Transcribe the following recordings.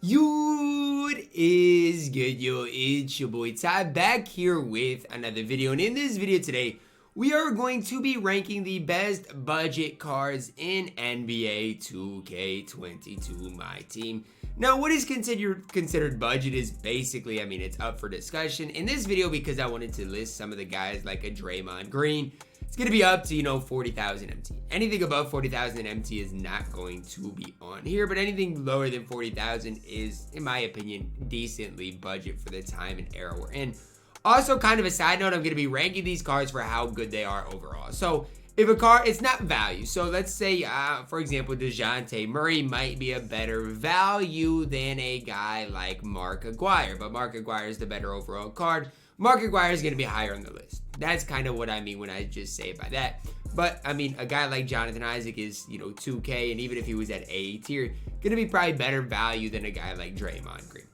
What is good, yo? It's your boy Ty back here with another video, and in this video today we are going to be ranking the best budget cards in NBA 2K22 MyTEAM. Now, what is considered budget is basically, it's up for discussion in this video because I wanted to list some of the guys like a Draymond Green. It's going to be up to, 40,000 MT. Anything above 40,000 MT is not going to be on here, but anything lower than 40,000 is, in my opinion, decently budget for the time and era we're in. Also, kind of a side note, I'm going to be ranking these cards for how good they are overall. So, if a card, it's not value. So, let's say, for example, DeJounte Murray might be a better value than a guy like Mark Aguirre, but Mark Aguirre is the better overall card. Mark Aguirre is going to be higher on the list. That's kind of what I mean when I just say it by that. But, a guy like Jonathan Isaac is, 2K, and even if he was at A tier, going to be probably better value than a guy like Draymond Green.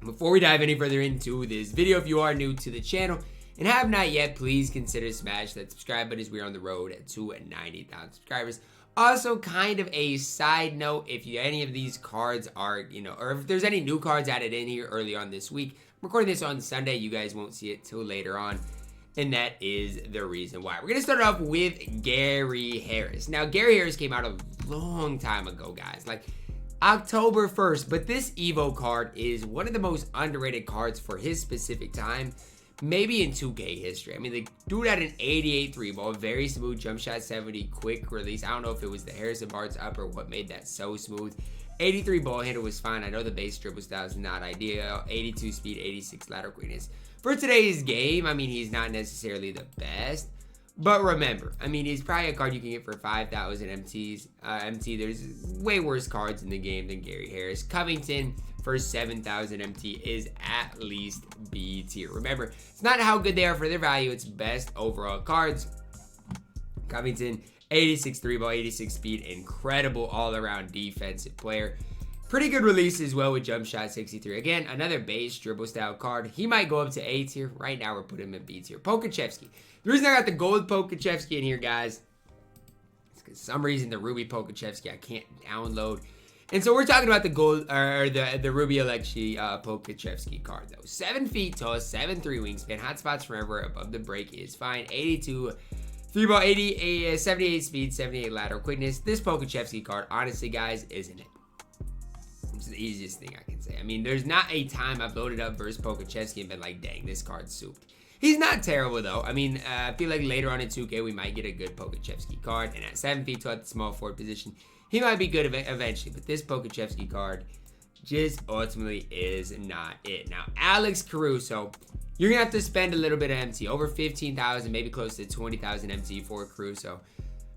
Before we dive any further into this video, if you are new to the channel and have not yet, please consider smash that subscribe button as we're on the road to 90,000 subscribers. Also, kind of a side note, if any of these cards are, or if there's any new cards added in here early on this week, I'm recording this on Sunday, you guys won't see it till later on. And that is the reason why. We're going to start off with Gary Harris. Now, Gary Harris came out a long time ago, guys. Like October 1st. But this Evo card is one of the most underrated cards for his specific time. Maybe in 2K history. The dude had an 88 3-ball. Very smooth jump shot, 70 quick release. I don't know if it was the Harrison Barnes up or what made that so smooth. 83 ball handle was fine. I know the base dribble style is not ideal. 82 speed, 86 lateral quickness. For today's game, he's not necessarily the best. But remember, he's probably a card you can get for 5,000 MT. There's way worse cards in the game than Gary Harris. Covington for 7,000 MT is at least B tier. Remember, it's not how good they are for their value. It's best overall cards. Covington, 86 3-ball, 86 speed, incredible all-around defensive player. Pretty good release as well with jump shot, 63. Again, another base dribble style card. He might go up to A tier. Right now, we're putting him in B tier. Pokachevsky. The reason I got the gold Pokachevsky in here, guys, is because for some reason the Ruby Pokachevsky I can't download. And so we're talking about the gold, or the Ruby Alexi Pokachevsky card, though. 7 feet tall, 7'3" wingspan, hot spots forever, above the break is fine. 82 3-ball, 78 speed, 78 lateral quickness. This Pokachevsky card, honestly, guys, isn't it? It's the easiest thing I can say. There's not a time I've loaded up versus Pokachevsky and been like, dang, this card's souped. He's not terrible, though. I feel like later on in 2K, we might get a good Pokachevsky card. And at 7 feet tall at the small forward position, he might be good eventually. But this Pokachevsky card just ultimately is not it. Now, Alex Caruso, you're going to have to spend a little bit of MT. Over 15,000, maybe close to 20,000 MT for Caruso.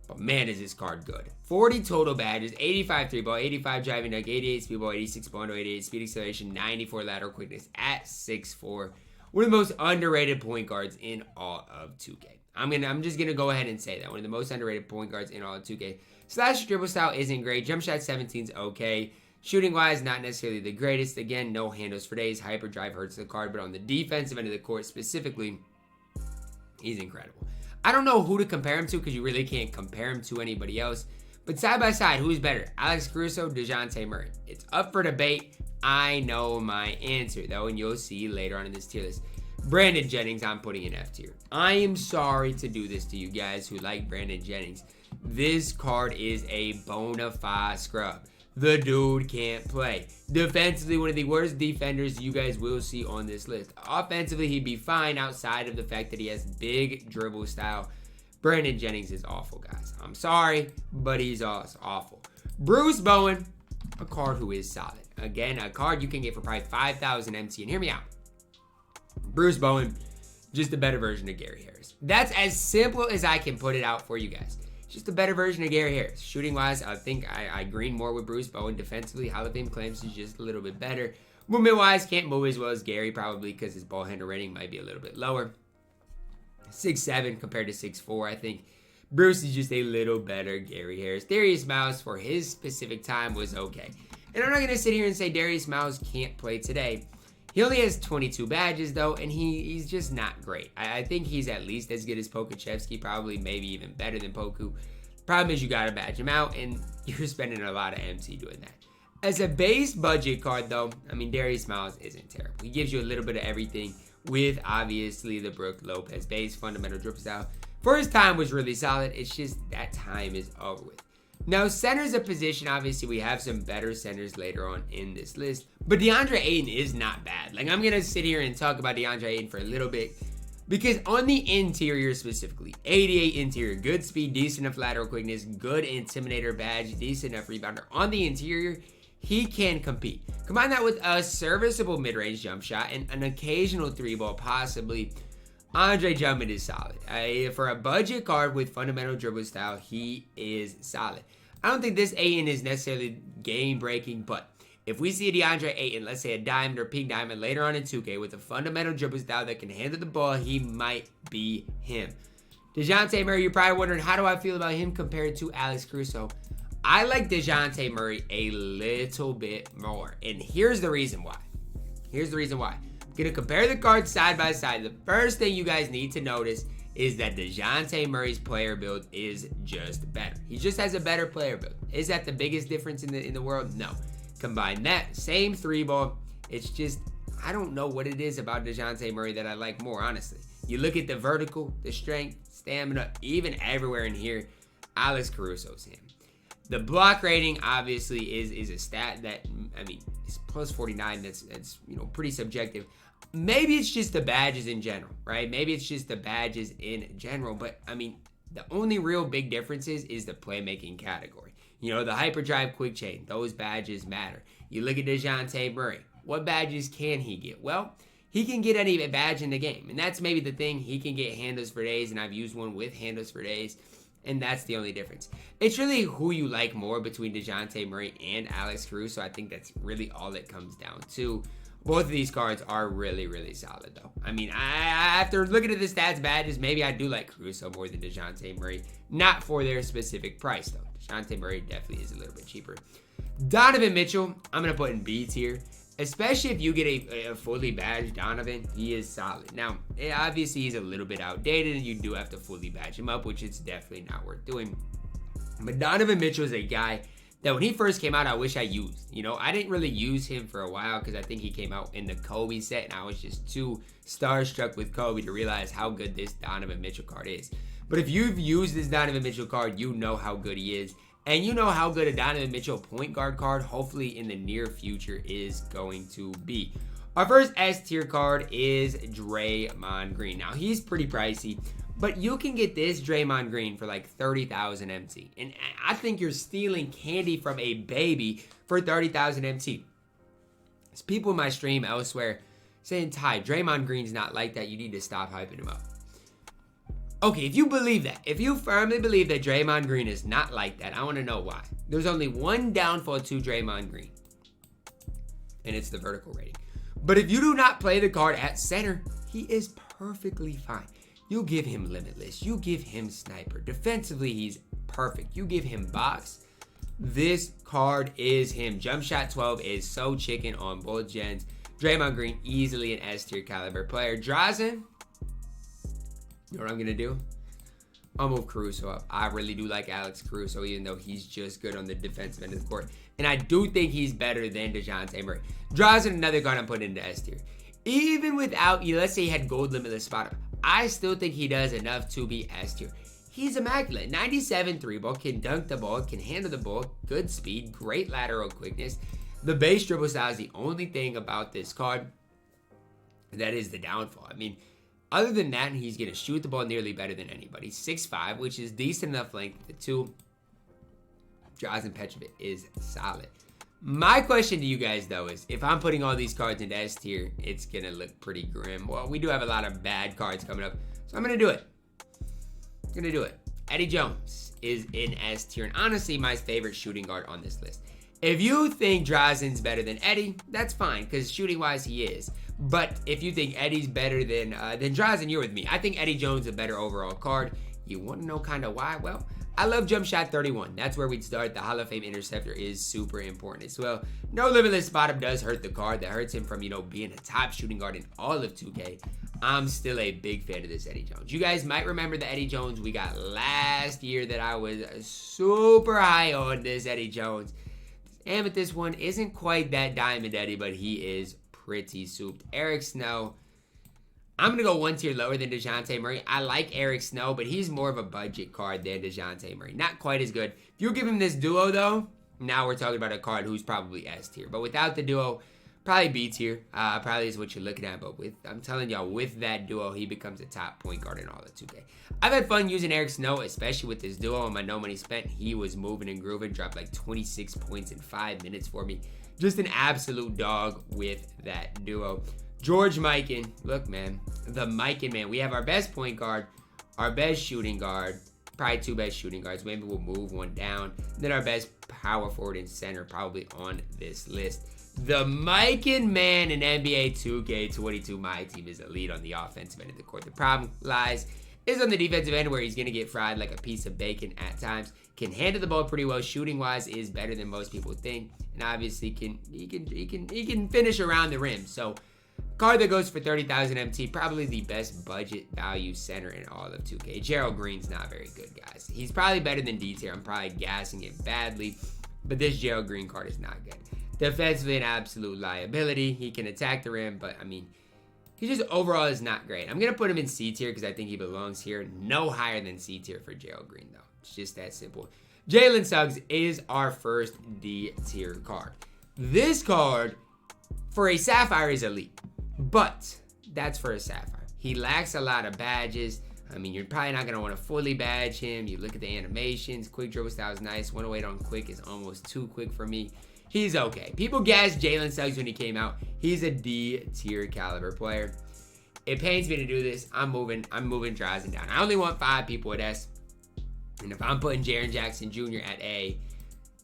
But man, is this card good. 40 total badges, 85 3-ball, 85 driving dunk, 88 speed ball, 86 ball, 88 speed acceleration, 94 lateral quickness at 6'4". One of the most underrated point guards in all of 2K. I'm just gonna go ahead and say that. One of the most underrated point guards in all of 2K. Slash dribble style isn't great. Jump shot 17 is okay. Shooting wise, not necessarily the greatest. Again, no handles for days. Hyper drive hurts the card, but on the defensive end of the court specifically, he's incredible. I don't know who to compare him to because you really can't compare him to anybody else. But side by side, who's better? Alex Caruso, DeJounte Murray. It's up for debate. I know my answer, though, and you'll see later on in this tier list. Brandon Jennings, I'm putting in F tier. I am sorry to do this to you guys who like Brandon Jennings. This card is a bona fide scrub. The dude can't play. Defensively, one of the worst defenders you guys will see on this list. Offensively, he'd be fine outside of the fact that he has big dribble style. Brandon Jennings is awful, guys. I'm sorry, but he's awful. Bruce Bowen, a card who is solid. Again, a card you can get for probably 5,000 MT. And hear me out. Bruce Bowen, just a better version of Gary Harris. That's as simple as I can put it out for you guys. Just a better version of Gary Harris. Shooting wise, I think I green more with Bruce Bowen. Defensively, Hall of Fame claims he's just a little bit better. Movement wise, can't move as well as Gary probably because his ball handle rating might be a little bit lower. 6'7" compared to 6'4", I think. Bruce is just a little better Gary Harris. Darius Miles for his specific time was okay. And I'm not going to sit here and say Darius Miles can't play today. He only has 22 badges, though, and he's just not great. I think he's at least as good as Pokachevsky, probably maybe even better than Poku. Problem is you got to badge him out, and you're spending a lot of MT doing that. As a base budget card, though, I mean, Darius Miles isn't terrible. He gives you a little bit of everything with, obviously, the Brook Lopez base fundamental dribble style. First time was really solid. It's just that time is over with. Now, center's a position. Obviously, we have some better centers later on in this list. But DeAndre Ayton is not bad. Like, I'm going to sit here and talk about DeAndre Ayton for a little bit. Because on the interior specifically, 88 interior, good speed, decent enough lateral quickness, good intimidator badge, decent enough rebounder. On the interior, he can compete. Combine that with a serviceable mid-range jump shot and an occasional three ball, possibly. Andre Drummond is solid. For a budget card with fundamental dribble style, he is solid. I don't think this Ayton is necessarily game-breaking, but if we see a DeAndre Ayton, let's say a diamond or pink diamond later on in 2K with a fundamental dribble style that can handle the ball, he might be him. DeJounte Murray, you're probably wondering, how do I feel about him compared to Alex Caruso? I like DeJounte Murray a little bit more, and here's the reason why. I'm going to compare the cards side by side. The first thing you guys need to notice is that DeJounte Murray's player build is just better. He just has a better player build. Is that the biggest difference in the world? No. Combine that, same three ball. It's just, I don't know what it is about DeJounte Murray that I like more, honestly. You look at the vertical, the strength, stamina, even everywhere in here, Alex Caruso's him. The block rating obviously is a stat that, I mean, it's plus 49. That's pretty subjective. Maybe it's just the badges in general, right? Maybe it's just the badges in general. But, I mean, the only real big difference is the playmaking category. You know, the hyperdrive quick chain, those badges matter. You look at DeJounte Murray. What badges can he get? Well, he can get any badge in the game. And that's maybe the thing. He can get handles for days, and I've used one with handles for days. And that's the only difference. It's really who you like more between DeJounte Murray and Alex Caruso. I think that's really all it comes down to. Both of these cards are really, really solid, though. I mean, after looking at the stats badges, maybe I do like Caruso more than DeJounte Murray. Not for their specific price, though. DeJounte Murray definitely is a little bit cheaper. Donovan Mitchell, I'm going to put in B tier. Especially if you get a fully badged Donovan, he is solid. Now, obviously, he's a little bit outdated, and you do have to fully badge him up, which is definitely not worth doing. But Donovan Mitchell is a guy that when he first came out, I wish I used. You know, I didn't really use him for a while because I think he came out in the Kobe set, and I was just too starstruck with Kobe to realize how good this Donovan Mitchell card is. But if you've used this Donovan Mitchell card, you know how good he is. And you know how good a Donovan Mitchell point guard card, hopefully in the near future, is going to be. Our first S tier card is Draymond Green. Now, he's pretty pricey, but you can get this Draymond Green for like 30,000 MT. And I think you're stealing candy from a baby for 30,000 MT. There's people in my stream elsewhere saying, Ty, Draymond Green's not like that. You need to stop hyping him up. Okay, if you believe that, if you firmly believe that Draymond Green is not like that, I want to know why. There's only one downfall to Draymond Green, and it's the vertical rating. But if you do not play the card at center, he is perfectly fine. You give him limitless. You give him sniper. Defensively, he's perfect. You give him box. This card is him. Jump shot 12 is so chicken on both gens. Draymond Green, easily an S tier caliber player. Drazen. You know what I'm going to do? I'll move Caruso up. I really do like Alex Caruso, even though he's just good on the defensive end of the court. And I do think he's better than DeJounte Murray. Drazen, another card I'm putting into S tier. Even without, let's say he had gold limitless spot up, I still think he does enough to be S tier. He's immaculate. 97 3 ball, can dunk the ball, can handle the ball, good speed, great lateral quickness. The base dribble style is the only thing about this card that is the downfall. I mean, other than that, he's going to shoot the ball nearly better than anybody. 6'5", which is decent enough length. The two, Drazen Petrovic is solid. My question to you guys, though, is if I'm putting all these cards into S tier, it's going to look pretty grim. Well, we do have a lot of bad cards coming up, so I'm going to do it. Eddie Jones is in S tier, and honestly, my favorite shooting guard on this list. If you think Drazen's better than Eddie, that's fine, because shooting-wise, he is. But if you think Eddie's better than Drazen, you're with me. I think Eddie Jones is a better overall card. You want to know kind of why? Well, I love jump shot 31. That's where we'd start. The Hall of Fame interceptor is super important as well. No limitless spot up does hurt the card. That hurts him from, being a top shooting guard in all of 2K. I'm still a big fan of this Eddie Jones. You guys might remember the Eddie Jones we got last year that I was super high on this Eddie Jones. Amethyst one isn't quite that Diamond Eddie, but he is pretty souped. Eric Snow, I'm going to go one tier lower than DeJounte Murray. I like Eric Snow, but he's more of a budget card than DeJounte Murray. Not quite as good. If you give him this duo, though, now we're talking about a card who's probably S tier. But without the duo, probably B tier. Probably is what you're looking at. But I'm telling y'all, with that duo, he becomes a top point guard in all of 2K. I've had fun using Eric Snow, especially with this duo on my no money spent. He was moving and grooving, dropped like 26 points in 5 minutes for me. Just an absolute dog with that duo. George Mikan, look, man, the Mikan man. We have our best point guard, our best shooting guard, probably 2 best shooting guards. Maybe we'll move one down. Then our best power forward and center probably on this list. The Mikan man in NBA 2K22 MyTEAM is elite on the offensive end of the court. The problem lies is on the defensive end, where he's going to get fried like a piece of bacon at times. Can handle the ball pretty well. Shooting wise is better than most people think, and obviously he can finish around the rim. So card that goes for 30,000 MT, probably the best budget value center in all of 2K. Gerald Green's not very good, guys. He's probably better than D tier. I'm probably gassing it badly, but this Gerald Green card is not good. Defensively, an absolute liability. He can attack the rim, but I mean, he just overall is not great. I'm going to put him in C tier because I think he belongs here. No higher than C tier for Gerald Green, though. It's just that simple. Jalen Suggs is our first D tier card. This card, for a Sapphire, is elite. But that's for a Sapphire. He lacks a lot of badges. I mean, you're probably not going to want to fully badge him. You look at the animations. Quick dribble style is nice. 108 on quick is almost too quick for me. He's okay. People gassed Jalen Suggs when he came out. He's a D tier caliber player. It pains me to do this. I'm moving Troydan down. I only want 5 people at S. And if I'm putting Jaren Jackson Jr. at A,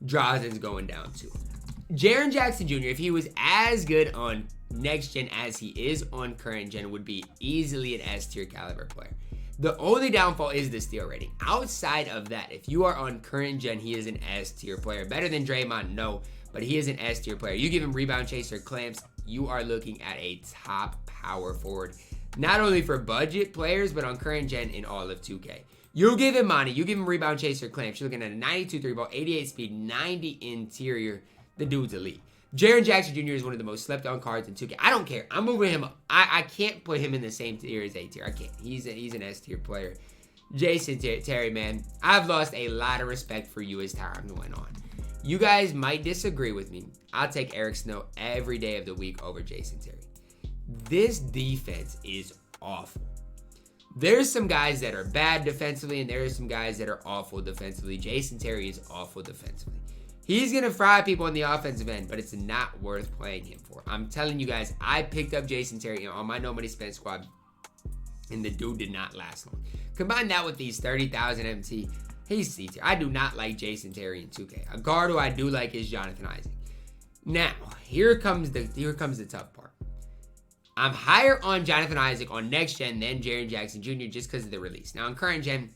Troydan's going down too. Jaren Jackson Jr., if he was as good on next gen as he is on current gen, would be easily an S tier caliber player. The only downfall is the steal rating. Outside of that, if you are on current gen, he is an S tier player. Better than Draymond, no, but he is an S tier player. You give him rebound chaser clamps, you are looking at a top power forward. Not only for budget players, but on current gen in all of 2K. You give him money, you give him rebound chaser clamps, you're looking at a 92 3 ball, 88 speed, 90 interior. The dude's elite. Jaren Jackson Jr. is one of the most slept on cards in 2K. I don't care. I'm moving him up. I can't put him in the same tier as A tier. I can't. He's an S tier player. Jason Terry, man, I've lost a lot of respect for you as time went on. You guys might disagree with me. I'll take Eric Snow every day of the week over Jason Terry. This defense is awful. There's some guys that are bad defensively, and there's some guys that are awful defensively. Jason Terry is awful defensively. He's going to fry people on the offensive end, but it's not worth playing him for. I'm telling you guys, I picked up Jason Terry on my no money spent squad, and the dude did not last long. Combine that with these 30,000 MT, he's C tier. I do not like Jason Terry in 2K. A guard who I do like is Jonathan Isaac. Now, here comes the tough part. I'm higher on Jonathan Isaac on next gen than Jaren Jackson Jr. just because of the release. Now, on current gen,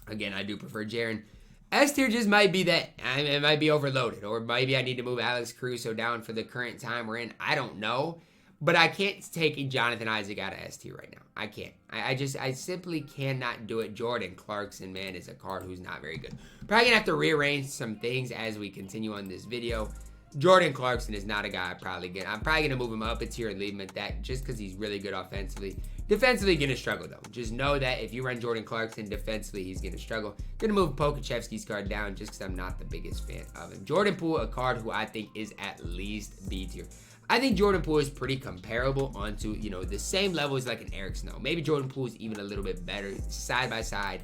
again, I do prefer Jaren. S tier just might be that. It might be overloaded. Or maybe I need to move Alex Caruso down for the current time we're in. I don't know. But I can't take Jonathan Isaac out of S tier right now. I can't. I simply cannot do it. Jordan Clarkson, man, is a card who's not very good. Probably going to have to rearrange some things as we continue on this video. Jordan Clarkson is not a guy I'm probably going to move him up a tier and leave him at that just because he's really good offensively. Defensively, going to struggle, though. Just know that if you run Jordan Clarkson defensively, he's going to struggle. Going to move Pokachevsky's card down just because I'm not the biggest fan of him. Jordan Poole, a card who I think is at least B tier. I think Jordan Poole is pretty comparable onto, the same level as like an Eric Snow. Maybe Jordan Poole is even a little bit better side by side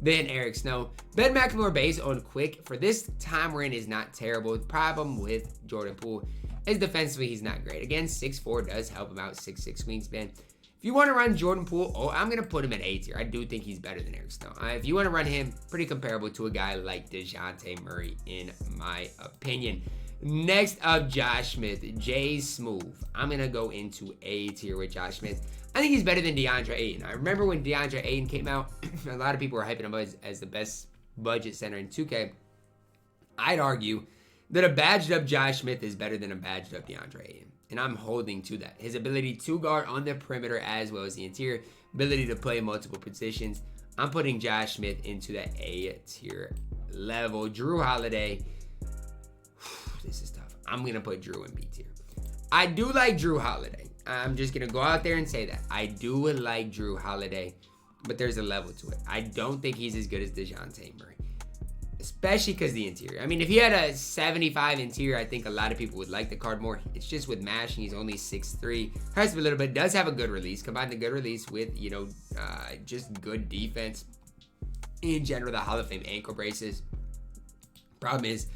than Eric Snow. Ben McLemore base on quick for this time we're in is not terrible. The problem with Jordan Poole is defensively he's not great. Again, 6'4" does help him out, 6'6" wingspan. If you want to run Jordan Poole, I'm going to put him at A tier. I do think he's better than Eric Snow. If you want to run him, pretty comparable to a guy like DeJounte Murray, in my opinion. Next up, Josh Smith, J Smooth. I'm going to go into A tier with Josh Smith. I think he's better than DeAndre Ayton. I remember when DeAndre Ayton came out, a lot of people were hyping him up as the best budget center in 2K. I'd argue that a badged up Josh Smith is better than a badged up DeAndre Ayton. And I'm holding to that. His ability to guard on the perimeter as well as the interior, ability to play multiple positions. I'm putting Josh Smith into that A tier level. Drew Holiday, this is tough. I'm going to put Drew in B tier. I do like Drew Holiday. I'm just going to go out there and say that. I do like Drew Holiday, but there's a level to it. I don't think he's as good as DeJounte Murray, especially because the interior. I mean, if he had a 75 interior, I think a lot of people would like the card more. It's just with mashing, he's only 6'3". Hurts a little bit. Does have a good release. Combine the good release with, just good defense. In general, the Hall of Fame ankle braces. Problem is,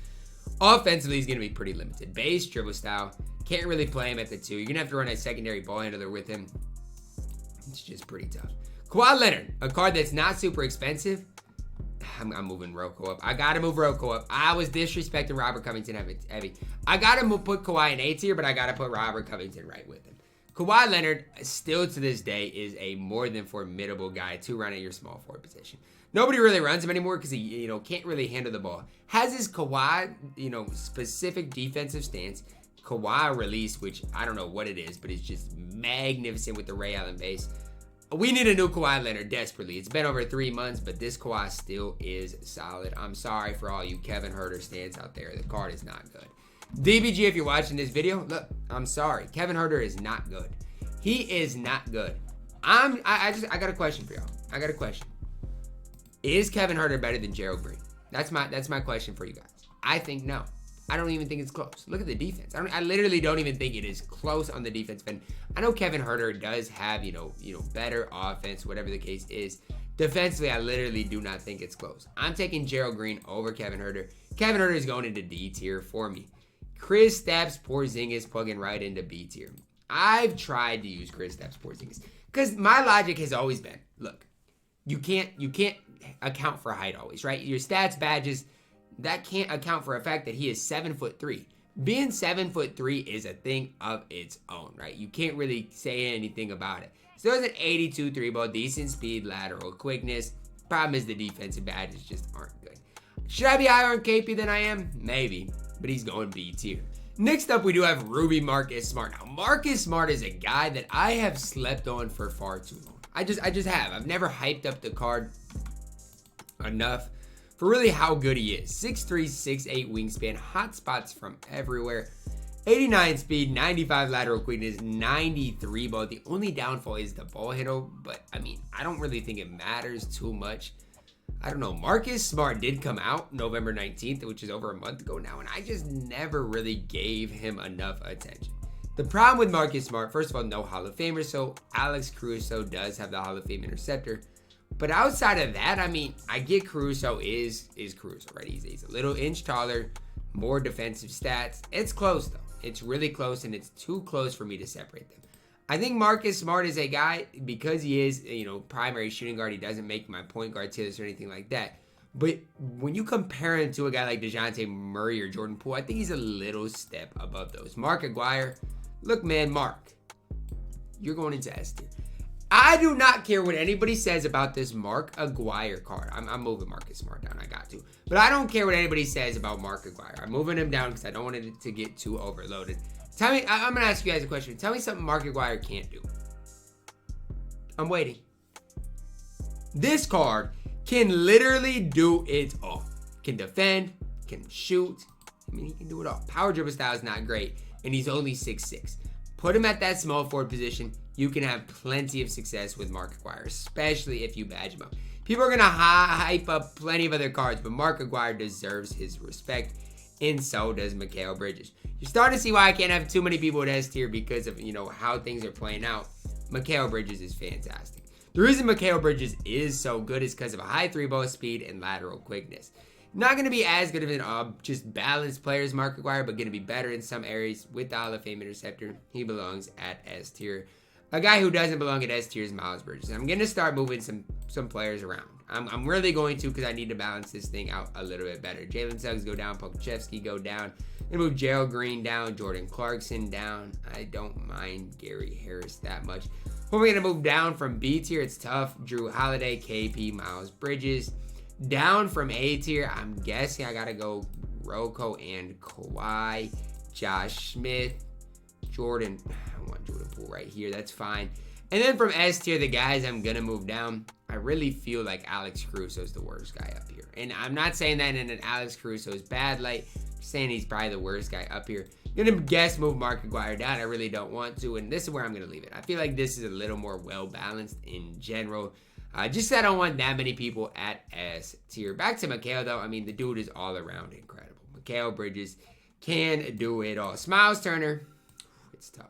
offensively, he's going to be pretty limited. Base, dribble style. Can't really play him at the 2. You're going to have to run a secondary ball handler with him. It's just pretty tough. Kawhi Leonard, a card that's not super expensive. I'm moving Rocco up. I got to move Rocco up. I was disrespecting Robert Covington heavy. I got to put Kawhi in A tier, but I got to put Robert Covington right with him. Kawhi Leonard, still to this day, is a more than formidable guy to run at your small forward position. Nobody really runs him anymore because he, can't really handle the ball. Has his Kawhi, specific defensive stance. Kawhi release, which I don't know what it is, but it's just magnificent with the Ray Allen base. We need a new Kawhi Leonard desperately. It's been over 3 months, but this Kawhi still is solid. I'm sorry for all you Kevin Huerter stands out there. The card is not good. DBG, if you're watching this video, look, I'm sorry. Kevin Huerter is not good. He is not good. I got a question for y'all. I got a question. Is Kevin Huerter better than Gerald Green? That's my question for you guys. I think no. I don't even think it's close. Look at the defense. I literally don't even think it is close on the defensive end. I know Kevin Huerter does have, better offense, whatever the case is. Defensively, I literally do not think it's close. I'm taking Gerald Green over Kevin Huerter. Kevin Huerter is going into D tier for me. Kristaps Porzingis plugging right into B tier. I've tried to use Kristaps Porzingis because my logic has always been, look, you can't account for height always, right? Your stats, badges, that can't account for a fact that he is 7'3". Being 7'3" is a thing of its own, right? You can't really say anything about it. So there's an 82 3-ball, decent speed, lateral quickness. Problem is the defensive badges just aren't good. Should I be higher on KP than I am? Maybe, but he's going B tier. Next up, we do have Ruby Marcus Smart. Now, Marcus Smart is a guy that I have slept on for far too long. I just have. I've never hyped up the card enough for really how good he is. 6'3", 6'8" wingspan, hot spots from everywhere. 89 speed, 95 lateral quickness, 93 ball. The only downfall is the ball handle, but I mean, I don't really think it matters too much. I don't know. Marcus Smart did come out November 19th, which is over a month ago now, and I just never really gave him enough attention. The problem with Marcus Smart, first of all, no Hall of Famer, so Alex Caruso does have the Hall of Fame interceptor. But outside of that, I mean, I get Caruso is Caruso, right? He's a little inch taller, more defensive stats. It's close, though. It's really close, and it's too close for me to separate them. I think Marcus Smart is a guy, because he is, primary shooting guard, he doesn't make my point guard tiers or anything like that. But when you compare him to a guy like DeJounte Murray or Jordan Poole, I think he's a little step above those. Mark Aguirre, look, man, Mark, you're going into S tier. I do not care what anybody says about this Mark Aguirre card. I'm moving Marcus Smart down. I got to. But I don't care what anybody says about Mark Aguirre. I'm moving him down because I don't want it to get too overloaded. Tell me, I'm going to ask you guys a question. Tell me something Mark Aguirre can't do. I'm waiting. This card can literally do it all. Can defend, can shoot. I mean, he can do it all. Power dribble style is not great, and he's only 6'6". Put him at that small forward position. You can have plenty of success with Mark Aguirre, especially if you badge him up. People are going to hype up plenty of other cards, but Mark Aguirre deserves his respect, and so does Mikal Bridges. You're starting to see why I can't have too many people at S tier because of, how things are playing out. Mikal Bridges is fantastic. The reason Mikal Bridges is so good is because of a high 3-ball speed and lateral quickness. Not going to be as good of an just balanced player as Mark Aguirre, but going to be better in some areas with the Hall of Fame interceptor. He belongs at S tier. A guy who doesn't belong at S tier is Miles Bridges. I'm going to start moving some players around. I'm really going to because I need to balance this thing out a little bit better. Jalen Suggs go down. Pokuševski go down. And move Gerald Green down. Jordan Clarkson down. I don't mind Gary Harris that much. Who am I going to move down from B tier? It's tough. Drew Holiday, KP, Miles Bridges. Down from A tier, I'm guessing I got to go Rocco and Kawhi. Josh Smith. Jordan. I want Jordan Poole right here. That's fine. And then from S tier, the guys I'm going to move down, I really feel like Alex Caruso is the worst guy up here. And I'm not saying that in an Alex Caruso's bad light. saying he's probably the worst guy up here. Gonna guess move Mark Aguirre down. I really don't want to, and this is where I'm gonna leave it. I feel like this is a little more well balanced in general. Just I don't want that many people at S tier. Back to Mikal though. I mean, the dude is all around incredible. Mikal Bridges can do it all. Smiles Turner, it's tough.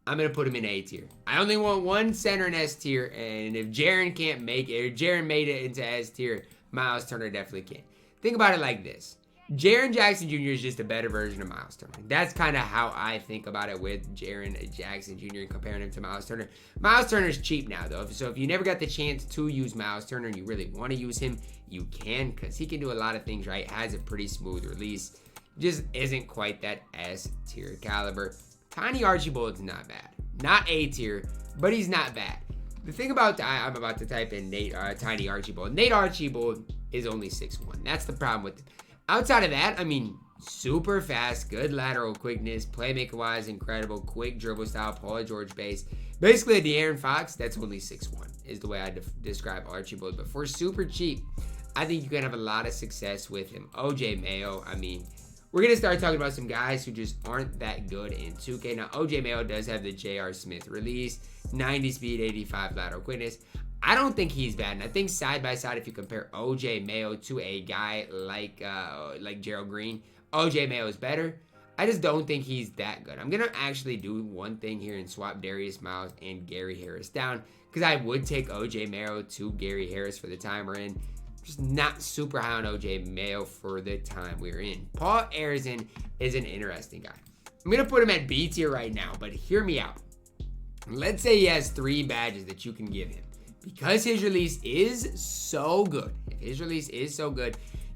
I'm gonna put him in A tier. I only want one center in S tier, and if Jaren can't make it, or Jaren made it into S tier, Miles Turner definitely can. Think about it like this. Jaren Jackson Jr. is just a better version of Miles Turner. That's kind of how I think about it with Jaren Jackson Jr. and comparing him to Miles Turner. Miles Turner is cheap now, though. So if you never got the chance to use Miles Turner and you really want to use him, you can, because he can do a lot of things right. Has a pretty smooth release. Just isn't quite that S tier caliber. Tiny Archibald's not bad. Not A tier, but he's not bad. The thing about, I'm about to type in Tiny Archibald. Nate Archibald is only 6'1". That's the problem with him. Outside of that, I mean, super fast, good lateral quickness, playmaker-wise, incredible, quick dribble style, Paul George base. Basically, a De'Aaron Fox, that's only 6'1", is the way I describe Archibald. But for super cheap, I think you can have a lot of success with him. OJ Mayo, I mean, we're going to start talking about some guys who just aren't that good in 2K. Now, OJ Mayo does have the J.R. Smith release, 90 speed, 85 lateral quickness. I don't think he's bad. And I think side by side, if you compare OJ Mayo to a guy like Gerald Green, OJ Mayo is better. I just don't think he's that good. I'm going to actually do one thing here and swap Darius Miles and Gary Harris down, because I would take OJ Mayo to Gary Harris for the time we're in. Just not super high on OJ Mayo for the time we're in. Paul Arizin is an interesting guy. I'm going to put him at B tier right now, but hear me out. Let's say he has 3 badges that you can give him. Because his release is so good,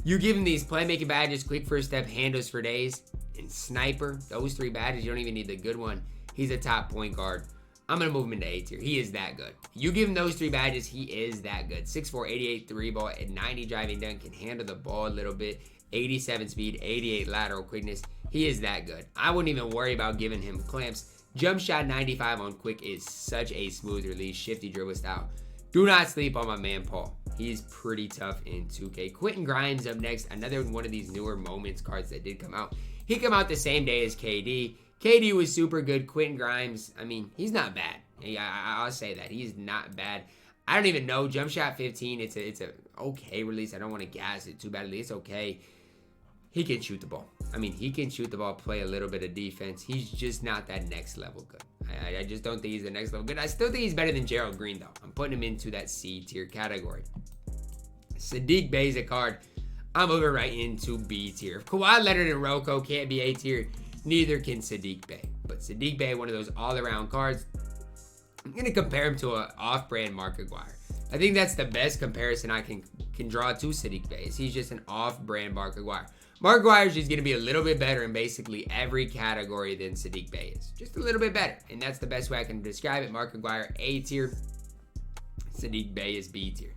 you give him these playmaking badges, quick first step, handles for days, and sniper. Those 3 badges, you don't even need the good one. He's a top point guard. I'm going to move him into A tier. He is that good. You give him those 3 badges, he is that good. 6'4", 88 3 ball, and 90 driving dunk, can handle the ball a little bit, 87 speed, 88 lateral quickness. He is that good. I wouldn't even worry about giving him clamps. Jump shot 95 on quick is such a smooth release, shifty dribble style. Do not sleep on my man Paul. He's pretty tough in 2K. Quentin Grimes up next. Another one of these newer moments cards that did come out. He came out the same day as KD. KD was super good. Quentin Grimes, I mean, he's not bad. I'll say that. He's not bad. I don't even know. Jump shot 15. It's a okay release. I don't want to gas it too badly. It's okay. He can shoot the ball. I mean, he can shoot the ball, play a little bit of defense. He's just not that next level good. I just don't think he's the next level good. I still think he's better than Gerald Green, though. I'm putting him into that C tier category. Saddiq Bey is a card I'm moving right into B tier. If Kawhi Leonard and Rocco can't be A tier, neither can Saddiq Bey. But Saddiq Bey, one of those all-around cards. I'm going to compare him to an off-brand Mark Aguirre. I think that's the best comparison I can draw to Saddiq Bey. He's just an off-brand Mark Aguirre. Mark Aguirre is just going to be a little bit better in basically every category than Saddiq Bey is. Just a little bit better. And that's the best way I can describe it. Mark Aguirre, A tier. Saddiq Bey is B tier.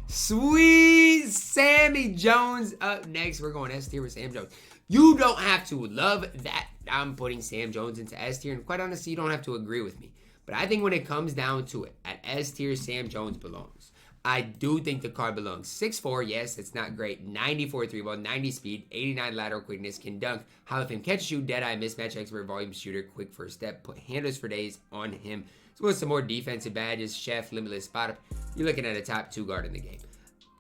Sweet Sammy Jones up next. We're going S tier with Sam Jones. You don't have to love that I'm putting Sam Jones into S tier. And quite honestly, you don't have to agree with me. But I think when it comes down to it, at S tier, Sam Jones belongs. I do think the card belongs. 6'4", yes, it's not great. 94 3 ball, 90 speed, 89 lateral quickness, can dunk. Hall of Fame catch shoot, dead-eye, mismatch expert, volume shooter, quick first step, put handles for days on him. So with some more defensive badges, chef, limitless spot up, you're looking at a top 2 guard in the game.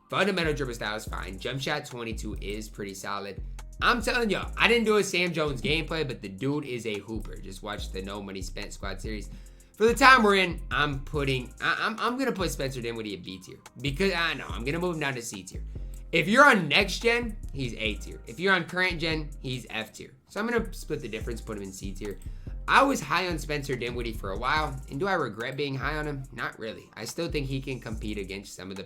Fundamental dribble style is fine. Jump shot 22 is pretty solid. I'm telling y'all, I didn't do a Sam Jones gameplay, but the dude is a hooper. Just watch the No Money Spent squad series. For the time we're in, I'm gonna put Spencer Dinwiddie at B tier, because I know I'm gonna move him down to C tier. If you're on next gen, he's A tier. If you're on current gen, he's F tier. So I'm gonna split the difference, put him in C tier. I was high on Spencer Dinwiddie for a while, and do I regret being high on him? Not really. I still think he can compete against some of the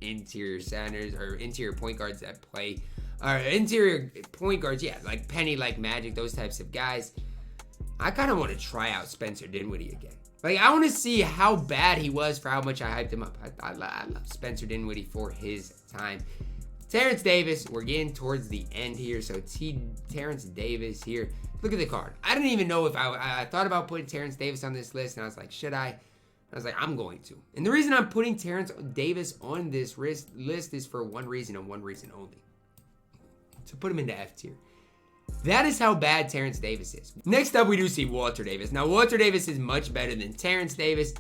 interior centers or interior point guards that play, or interior point guards, yeah, like Penny, like Magic, those types of guys. I kind of want to try out Spencer Dinwiddie again. Like, I want to see how bad he was for how much I hyped him up. I love Spencer Dinwiddie for his time. Terrence Davis, we're getting towards the end here. So, Terrence Davis here. Look at the card. I didn't even know if I thought about putting Terrence Davis on this list. And I was like, should I? I was like, I'm going to. And the reason I'm putting Terrence Davis on this list is for one reason and one reason only. To put him into F tier. That is how bad Terrence Davis is. Next up, we do see Walter Davis. Now, Walter Davis is much better than Terrence Davis,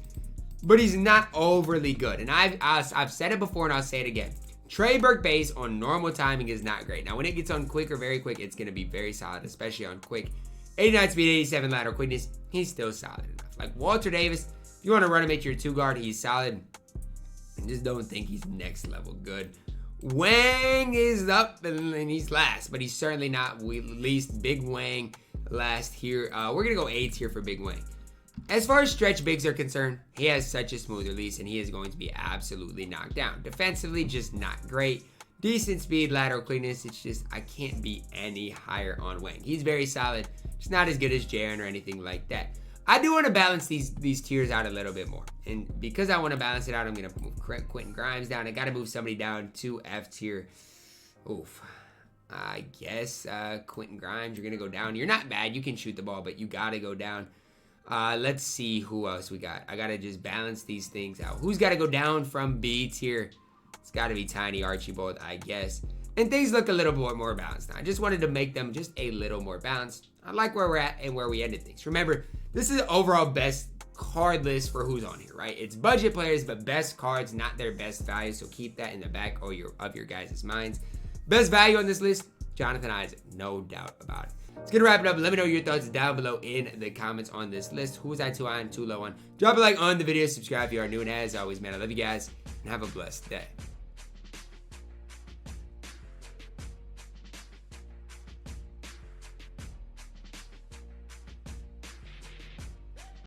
but he's not overly good. And I've said it before and I'll say it again. Trey Burke base on normal timing is not great. Now, when it gets on quick or very quick, it's going to be very solid, especially on quick. 89 speed, 87 lateral quickness, he's still solid enough. Like Walter Davis, if you want to run him at your 2-guard, he's solid. I just don't think he's next level good. Wang is up and he's last, but he's certainly not least. Big Wang last here. We're going to go 8 here for Big Wang. As far as stretch bigs are concerned, he has such a smooth release and he is going to be absolutely knocked down. Defensively, just not great. Decent speed, lateral quickness. It's just, I can't be any higher on Wang. He's very solid. Just not as good as Jaren or anything like that. I do want to balance these tiers out a little bit more. And because I want to balance it out, I'm going to move Quentin Grimes down. I got to move somebody down to F tier. Oof. I guess Quentin Grimes, you're going to go down. You're not bad. You can shoot the ball, but you got to go down. Let's see who else we got. I got to just balance these things out. Who's got to go down from B tier? It's got to be Tiny Archibald, I guess. And things look a little bit more balanced now. I just wanted to make them just a little more balanced. I like where we're at and where we ended things. Remember, this is the overall best card list for who's on here, right? It's budget players, but best cards, not their best value. So keep that in the back of your guys' minds. Best value on this list, Jonathan Isaac, no doubt about it. It's gonna wrap it up. Let me know your thoughts down below in the comments on this list. Who was I too high on, too low on? Drop a like on the video, subscribe if you are new, and as always, man, I love you guys, and have a blessed day.